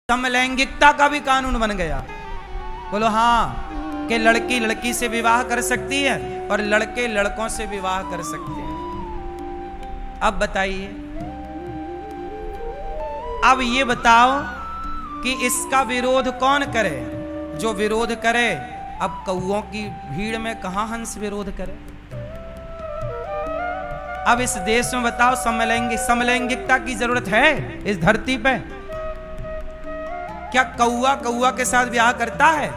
समलैंगिकता का भी कानून बन गया। बोलो हाँ, कि लड़की लड़की से विवाह कर सकती है और लड़के लड़कों से विवाह कर सकते हैं। अब बताइए, अब ये बताओ कि इसका विरोध कौन करे? जो विरोध करे, अब कौओं की भीड़ में कहां हंस विरोध करे? अब इस देश में बताओ समलैंगिकता की जरूरत है इस धरती पे? क्या कौआ कौआ के साथ ब्याह करता है?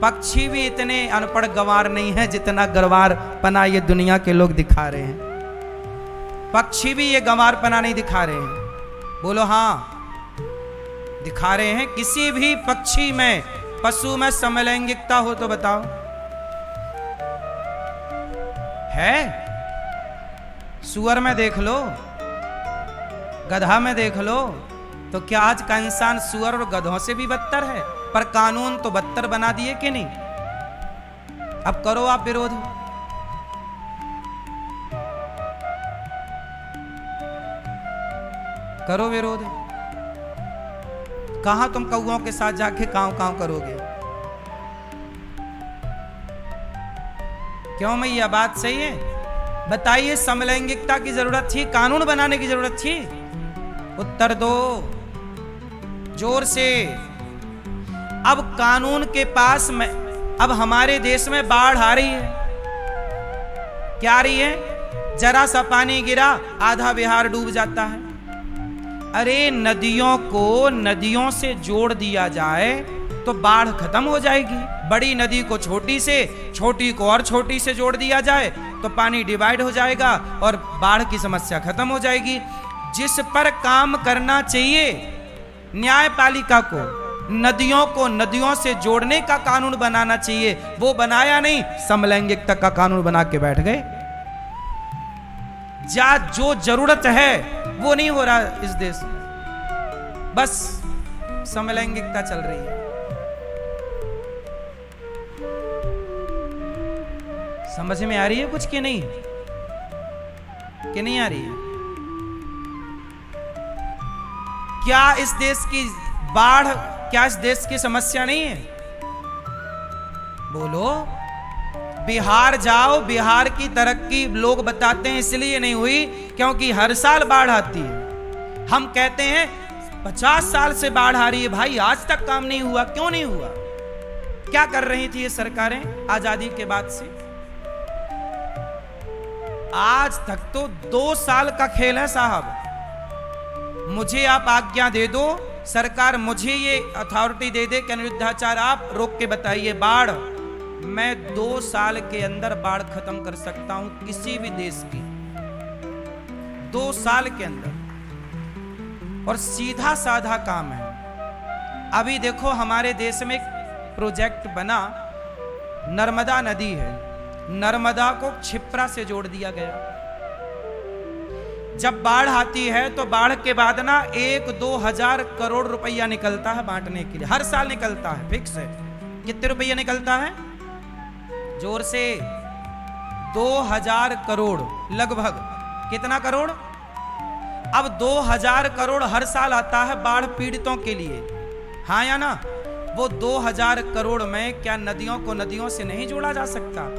पक्षी भी इतने अनपढ़ गंवार नहीं है जितना गंवार पना ये दुनिया के लोग दिखा रहे हैं। पक्षी भी ये गंवार पना नहीं दिखा रहे हैं। बोलो हाँ, दिखा रहे हैं। किसी भी पक्षी में, पशु में समलैंगिकता हो तो बताओ, है? सुअर में देख लो, गधा में देख लो, तो क्या आज का इंसान सुअर और गधों से भी बदतर है? पर कानून तो बदतर बना दिए कि नहीं? अब करो आप विरोध। करो विरोध। कहां तुम कौओं के साथ जाके कांव कांव करोगे? क्यों मैया, बात सही है? बताइए, समलैंगिकता की जरूरत थी, कानून बनाने की जरूरत थी? उत्तर दो जोर से। अब कानून के पास में, अब हमारे देश में बाढ़ आ रही है। क्या आ रही है? जरा सा पानी गिरा, आधा बिहार डूब जाता है। अरे नदियों को नदियों से जोड़ दिया जाए तो बाढ़ खत्म हो जाएगी। बड़ी नदी को छोटी से, छोटी को और छोटी से जोड़ दिया जाए तो पानी डिवाइड हो जाएगा और बाढ़ की समस्या खत्म हो जाएगी। जिस पर काम करना चाहिए न्यायपालिका को, नदियों को नदियों से जोड़ने का कानून बनाना चाहिए, वो बनाया नहीं, समलैंगिकता का कानून बना के बैठ गए। जो जरूरत है वो नहीं हो रहा इस देश में, बस समलैंगिकता चल रही है। समझ में आ रही है कुछ कि नहीं? कि नहीं आ रही है? क्या इस देश की बाढ़, क्या इस देश की समस्या नहीं है? बोलो। बिहार जाओ, बिहार की तरक्की लोग बताते हैं इसलिए नहीं हुई क्योंकि हर साल बाढ़ आती है। हम कहते हैं 50 साल से बाढ़ आ रही है, भाई आज तक काम नहीं हुआ। क्यों नहीं हुआ? क्या कर रही थी ये सरकारें आजादी के बाद से? आज तक तो 2 साल का खेल है साहब। मुझे आप आज्ञा दे दो, सरकार मुझे ये अथॉरिटी दे दे कि अनिरुद्धाचार्य आप रोक के बताइए बाढ़, मैं 2 साल के अंदर बाढ़ खत्म कर सकता हूं किसी भी देश की। 2 साल के अंदर। और सीधा साधा काम है। अभी देखो हमारे देश में एक प्रोजेक्ट बना, नर्मदा नदी है, नर्मदा को क्षिप्रा से जोड़ दिया गया। जब बाढ़ आती है तो बाढ़ के बाद ना 1-2 हजार करोड़ रुपया निकलता है बांटने के लिए। हर साल निकलता है, फिक्स है। कितने रुपया निकलता है? जोर से 2000 करोड़ लगभग। कितना करोड़? अब 2000 करोड़ हर साल आता है बाढ़ पीड़ितों के लिए, हाँ या ना? वो 2000 करोड़ में क्या नदियों को नदियों से नहीं जोड़ा जा सकता?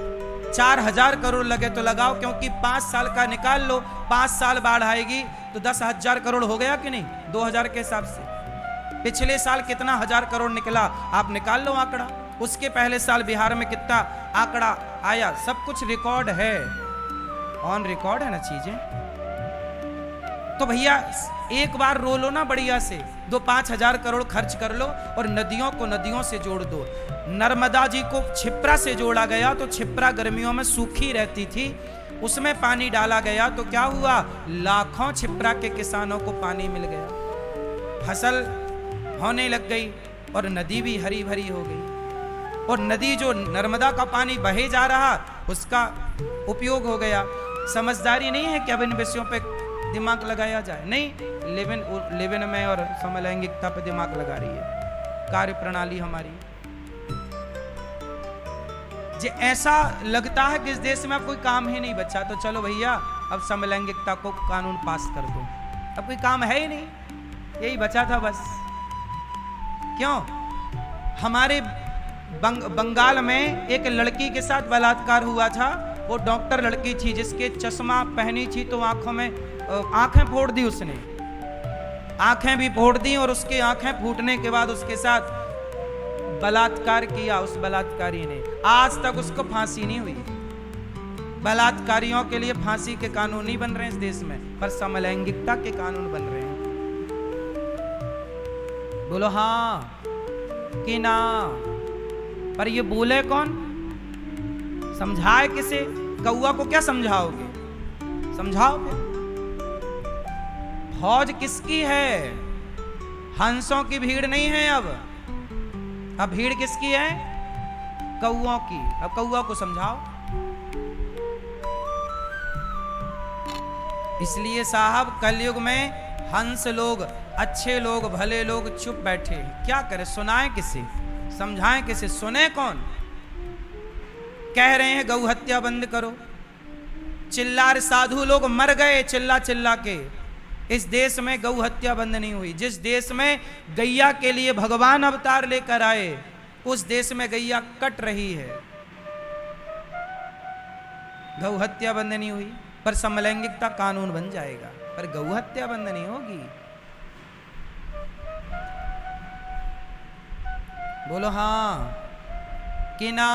4000 करोड़ लगे तो लगाओ, क्योंकि 5 साल का निकाल लो, 5 साल बाढ़ आएगी तो 10,000 करोड़ हो गया कि नहीं? 2000 के हिसाब से पिछले साल कितना हजार करोड़ निकला आप निकाल लो आंकड़ा। उसके पहले साल बिहार में कितना आंकड़ा आया, सब कुछ रिकॉर्ड है, ऑन रिकॉर्ड है ना चीजें। तो भैया एक बार रो लो ना बढ़िया से, 2-5 हजार करोड़ खर्च कर लो और नदियों को नदियों से जोड़ दो। नर्मदा जी को क्षिप्रा से जोड़ा गया तो क्षिप्रा गर्मियों में सूखी रहती थी, उसमें पानी डाला गया तो क्या हुआ? लाखों क्षिप्रा के किसानों को पानी मिल गया, फसल होने लग गई और नदी भी हरी भरी हो गई। और नदी जो नर्मदा का पानी बहे जा रहा उसका उपयोग हो गया। समझदारी नहीं है कि अब इन विषयों पे दिमाग लगाया जाए, नहीं। लिविन में और समलैंगिकता पे दिमाग लगा रही है कार्य प्रणाली हमारी। जे ऐसा लगता है कि इस देश में अब कोई काम ही नहीं बचा तो चलो भैया अब समलैंगिकता को कानून पास कर दो, अब कोई काम है ही नहीं, यही बचा था बस। क्यों? हमारे बंगाल में एक लड़की के साथ बलात्कार हुआ था। वो डॉक्टर लड़की थी जिसके चश्मा पहनी थी तो आंखों में आंखें फोड़ दी उसने, आंखें भी फोड़ दी और उसकी आंखें फूटने के बाद उसके साथ बलात्कार किया उस बलात्कारी ने। आज तक उसको फांसी नहीं हुई। बलात्कारियों के लिए फांसी के कानून नहीं बन रहे हैं इस देश में, पर समलैंगिकता के कानून बन रहे हैं। बोलो हाँ कि ना? पर ये बोले कौन? समझाए किसे? कौआ को क्या समझाओगे? समझाओगे? फौज किसकी है? हंसों की भीड़ नहीं है अब भीड़ किसकी है? कौओं की। अब कौआ को समझाओ। इसलिए साहब कलयुग में हंस लोग, अच्छे लोग, भले लोग चुप बैठे। क्या करें? सुनाएं किसे? समझाएं किसे? सुने कौन? कह रहे हैं गौ हत्या बंद करो। चिल्लार साधु लोग मर गए चिल्ला चिल्ला के। इस देश में गौ हत्या बंद नहीं हुई। जिस देश में गैया के लिए भगवान अवतार लेकर आए उस देश में गैया कट रही है। गौ हत्या बंद नहीं हुई, पर समलैंगिकता कानून बन जाएगा, पर गौ हत्या बंद नहीं होगी। बोलो हाँ कि ना?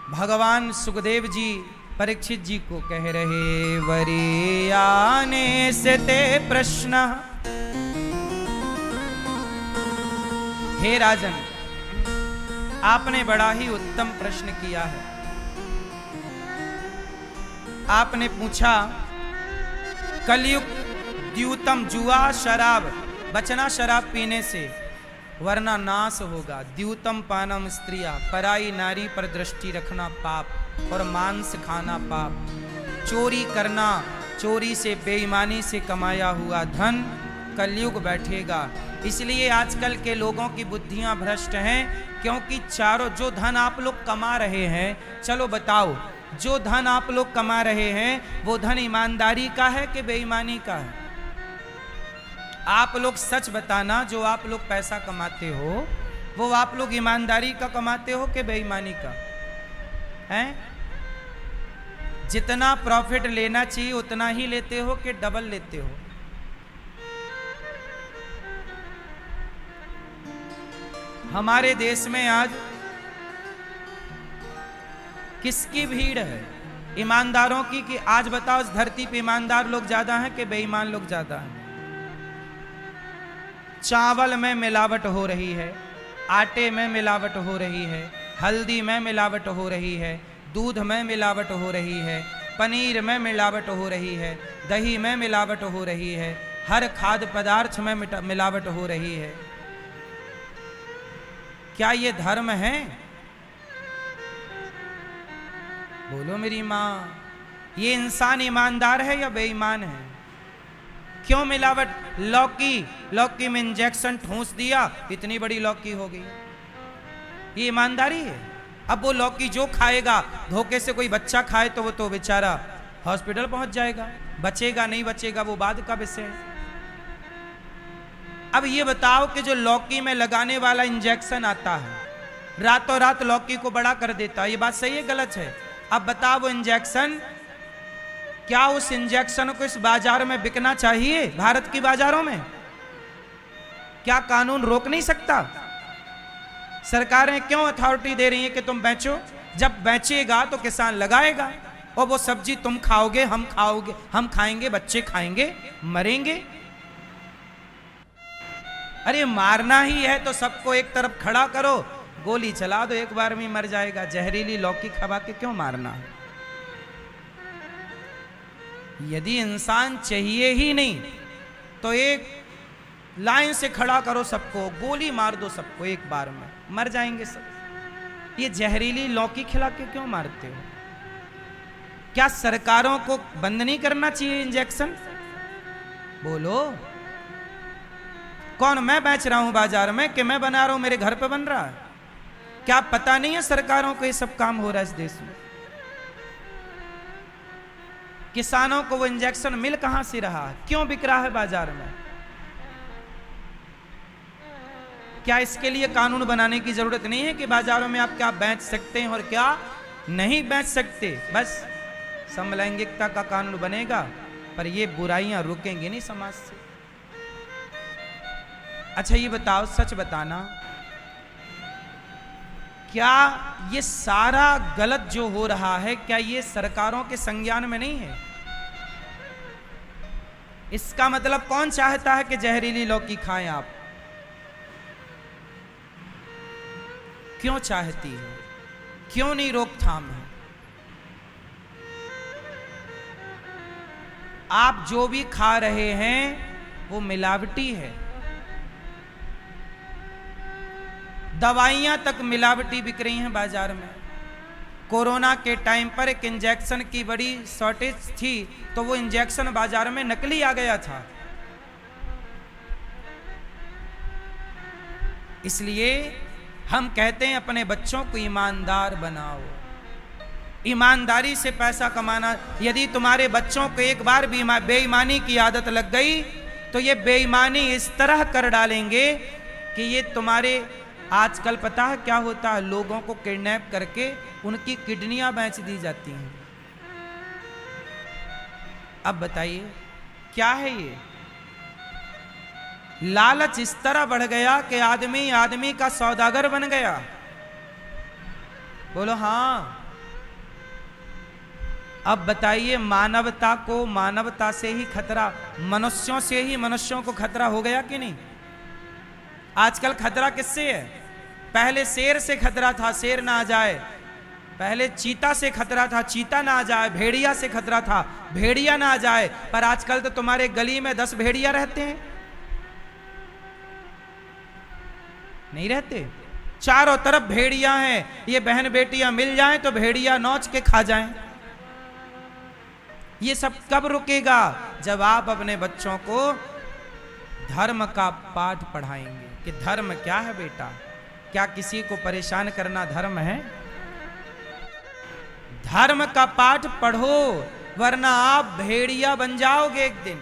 भगवान सुखदेव जी परीक्षित जी को कह रहे, वरी आने से ते प्रश्न। हे राजन, आपने बड़ा ही उत्तम प्रश्न किया है। आपने पूछा कलयुग द्यूतम, जुआ शराब, बचना शराब पीने से, वरना नाश होगा। द्यूतम पानम स्त्रिया, पराई नारी पर दृष्टि रखना पाप, और मांस खाना पाप। चोरी करना, चोरी से बेईमानी से कमाया हुआ धन कलयुग बैठेगा। इसलिए आजकल के लोगों की बुद्धियां भ्रष्ट हैं, क्योंकि चारों जो धन आप लोग कमा रहे हैं, चलो बताओ, जो धन आप लोग कमा रहे हैं वो धन ईमानदारी का है कि बेईमानी का है? आप लोग सच बताना, जो आप लोग पैसा कमाते हो वो आप लोग ईमानदारी का कमाते हो कि बेईमानी का? हैं? जितना प्रॉफिट लेना चाहिए उतना ही लेते हो कि डबल लेते हो? हमारे देश में आज किसकी भीड़ है? ईमानदारों की। कि आज बताओ इस धरती पे ईमानदार लोग ज्यादा हैं कि बेईमान लोग ज्यादा हैं? चावल में मिलावट हो रही है, आटे में मिलावट हो रही है, हल्दी में मिलावट हो रही है, दूध में मिलावट हो रही है, पनीर में मिलावट हो रही है, दही में मिलावट हो रही है, हर खाद्य पदार्थ में मिलावट हो रही है। क्या ये धर्म है? बोलो मेरी माँ, ये इंसान ईमानदार है या बेईमान है? क्यों मिलावट? लौकी में इंजेक्शन ठूंस दिया, इतनी बड़ी लौकी हो गई। ये ईमानदारी है? अब वो लौकी जो खाएगा, धोखे से कोई बच्चा खाए तो वो तो बेचारा हॉस्पिटल पहुंच जाएगा। बचेगा नहीं बचेगा वो बाद का विषय है। अब ये बताओ कि जो लौकी में लगाने वाला इंजेक्शन आता है, रातों रात लौकी को बड़ा कर देता है, ये बात सही है गलत है? अब बताओ वो इंजेक्शन, क्या उस इंजेक्शन को इस बाजार में बिकना चाहिए? भारत की बाजारों में क्या कानून रोक नहीं सकता? सरकारें क्यों अथॉरिटी दे रही है कि तुम बेचो? जब बेचेगा तो किसान लगाएगा, और वो सब्जी तुम खाओगे, हम खाएंगे, बच्चे खाएंगे, मरेंगे। अरे मारना ही है तो सबको एक तरफ खड़ा करो, गोली चला दो, एक बार में मर जाएगा। जहरीली लौकी खा के क्यों मारना है? यदि इंसान चाहिए ही नहीं तो एक लाइन से खड़ा करो सबको, गोली मार दो सबको, एक बार में मर जाएंगे सब। ये जहरीली लौकी खिला के क्यों मारते हो? क्या सरकारों को बंद नहीं करना चाहिए इंजेक्शन? बोलो। कौन? मैं बेच रहा हूं बाजार में कि मैं बना रहा हूं, मेरे घर पे बन रहा है? क्या पता नहीं है सरकारों को ये सब काम हो रहा है इस देश में? किसानों को वो इंजेक्शन मिल कहां से रहा है? क्यों बिक रहा है बाजार में? क्या इसके लिए कानून बनाने की जरूरत नहीं है कि बाजारों में आप क्या बेच सकते हैं और क्या नहीं बेच सकते? बस समलैंगिकता का कानून बनेगा, पर ये बुराइयां रुकेंगी नहीं समाज से। अच्छा ये बताओ, सच बताना, क्या ये सारा गलत जो हो रहा है, क्या ये सरकारों के संज्ञान में नहीं है? इसका मतलब कौन चाहता है कि जहरीली लौकी खाएं आप? क्यों चाहती है? क्यों नहीं रोकथाम है? आप जो भी खा रहे हैं वो मिलावटी है। दवाइयां तक मिलावटी बिक रही हैं बाजार में। कोरोना के टाइम पर एक इंजेक्शन की बड़ी शॉर्टेज थी, तो वो इंजेक्शन बाजार में नकली आ गया था। इसलिए हम कहते हैं अपने बच्चों को ईमानदार बनाओ। ईमानदारी से पैसा कमाना। यदि तुम्हारे बच्चों को एक बार भी बेईमानी की आदत लग गई तो ये बेईमानी इस तरह कर डालेंगे कि ये तुम्हारे, आजकल पता है क्या होता है, लोगों को किडनैप करके उनकी किडनियां बेच दी जाती हैं। अब बताइए क्या है ये? लालच इस तरह बढ़ गया कि आदमी आदमी का सौदागर बन गया। बोलो हाँ। अब बताइए, मानवता को मानवता से ही खतरा, मनुष्यों से ही मनुष्यों को खतरा हो गया कि नहीं? आजकल खतरा किससे है? पहले शेर से खतरा था, शेर ना आ जाए। पहले चीता से खतरा था, चीता ना आ जाए। भेड़िया से खतरा था, भेड़िया ना आ जाए। पर आजकल तो तुम्हारे गली में 10 भेड़िया रहते हैं, नहीं रहते? चारों तरफ भेड़िया हैं। ये बहन बेटियां मिल जाएं तो भेड़िया नोच के खा जाएं। ये सब कब रुकेगा? जब आप अपने बच्चों को धर्म का पाठ पढ़ाएंगे कि धर्म क्या है बेटा। क्या किसी को परेशान करना धर्म है? धर्म का पाठ पढ़ो, वरना आप भेड़िया बन जाओगे एक दिन।